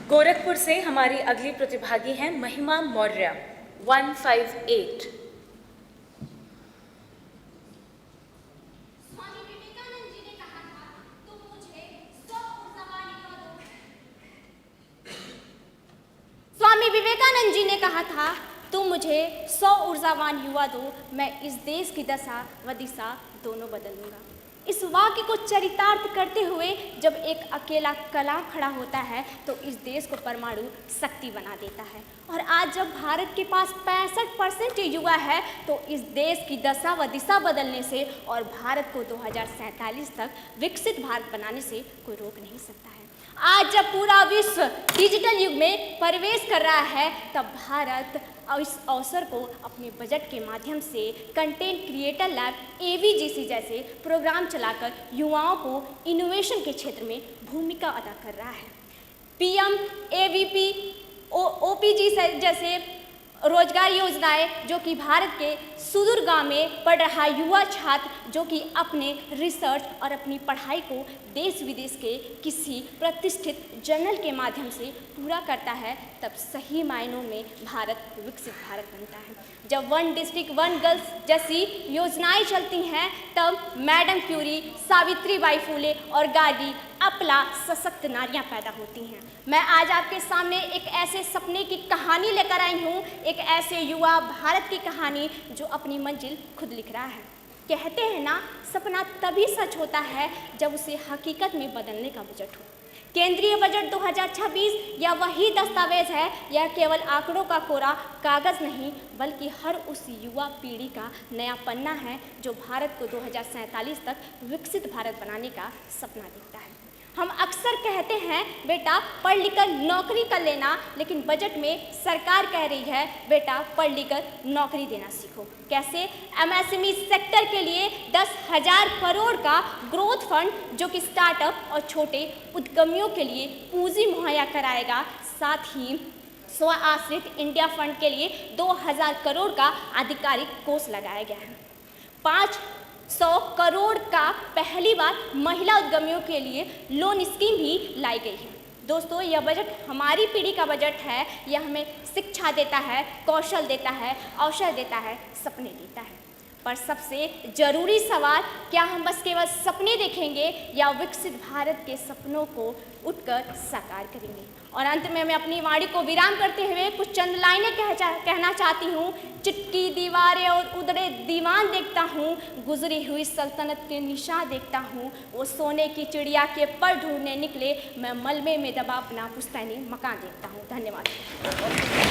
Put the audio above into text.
गोरखपुर से हमारी अगली प्रतिभागी हैं महिमा मौर्य 158। स्वामी विवेकानंद जी ने कहा था, तुम मुझे 100 ऊर्जावान युवा दो, मैं इस देश की दशा व दिशा दोनों बदल दूंगा। इस वाक्य को चरितार्थ करते हुए जब एक अकेला कलाम खड़ा होता है तो इस देश को परमाणु शक्ति बना देता है। और आज जब भारत के पास 65% युवा है तो इस देश की दशा व दिशा बदलने से और भारत को 2047 तक विकसित भारत बनाने से कोई रोक नहीं सकता है। आज जब पूरा विश्व डिजिटल युग में प्रवेश कर रहा है तब भारत इस अवसर को अपने बजट के माध्यम से कंटेंट क्रिएटर लैब AVGC जैसे प्रोग्राम चलाकर युवाओं को इनोवेशन के क्षेत्र में भूमिका अदा कर रहा है। PM, AVP, OPG जैसे रोजगार योजनाएं जो कि भारत के सुदूर गांव में पढ़ रहा युवा छात्र जो कि अपने रिसर्च और अपनी पढ़ाई को देश विदेश के किसी प्रतिष्ठित जर्नल के माध्यम से पूरा करता है, तब सही मायनों में भारत विकसित भारत बनता है। जब 1 डिस्ट्रिक्ट 1 गर्ल्स जैसी योजनाएं चलती हैं तब मैडम क्यूरी, सावित्रीबाई फुले और गार्गी अपला सशक्त नारियां पैदा होती हैं। मैं आज आपके सामने एक ऐसे सपने की कहानी लेकर आई हूँ, एक ऐसे युवा भारत की कहानी जो अपनी मंजिल खुद लिख रहा है। कहते हैं ना, सपना तभी सच होता है जब उसे हकीकत में बदलने का बजट हो। केंद्रीय बजट 2026 या वही दस्तावेज है, यह केवल आंकड़ों का कोरा कागज नहीं बल्कि हर उस युवा पीढ़ी का नया पन्ना है जो भारत को 2047 तक विकसित भारत बनाने का सपना देखता है। हम अक्सर कहते हैं बेटा पढ़ लिख कर नौकरी कर लेना, लेकिन बजट में सरकार कह रही है बेटा पढ़ लिख कर नौकरी देना सीखो। कैसे? MSME सेक्टर के लिए 10,000 करोड़ का ग्रोथ फंड जो कि स्टार्टअप और छोटे उद्यमियों के लिए पूंजी मुहैया कराएगा, साथ ही स्व आश्रित इंडिया फंड के लिए 2,000 करोड़ का आधिकारिक कोष लगाया गया है। 500 करोड़ का पहली बार महिला उद्यमियों के लिए लोन स्कीम भी लाई गई है। दोस्तों, यह बजट हमारी पीढ़ी का बजट है। यह हमें शिक्षा देता है, कौशल देता है, अवसर देता है, सपने देता है। पर सबसे जरूरी सवाल, क्या हम बस केवल सपने देखेंगे या विकसित भारत के सपनों को उठकर साकार करेंगे? और अंत में मैं अपनी वाणी को विराम करते हुए कुछ चंद लाइनें कहना चाहती हूँ। चिटकी दीवारें और उधरे दीवान देखता हूँ, गुजरी हुई सल्तनत के निशान देखता हूँ, वो सोने की चिड़िया के पर ढूंढने निकले, मैं मलबे में दबा अपना पुश्तैनी मकान देखता हूँ। धन्यवाद।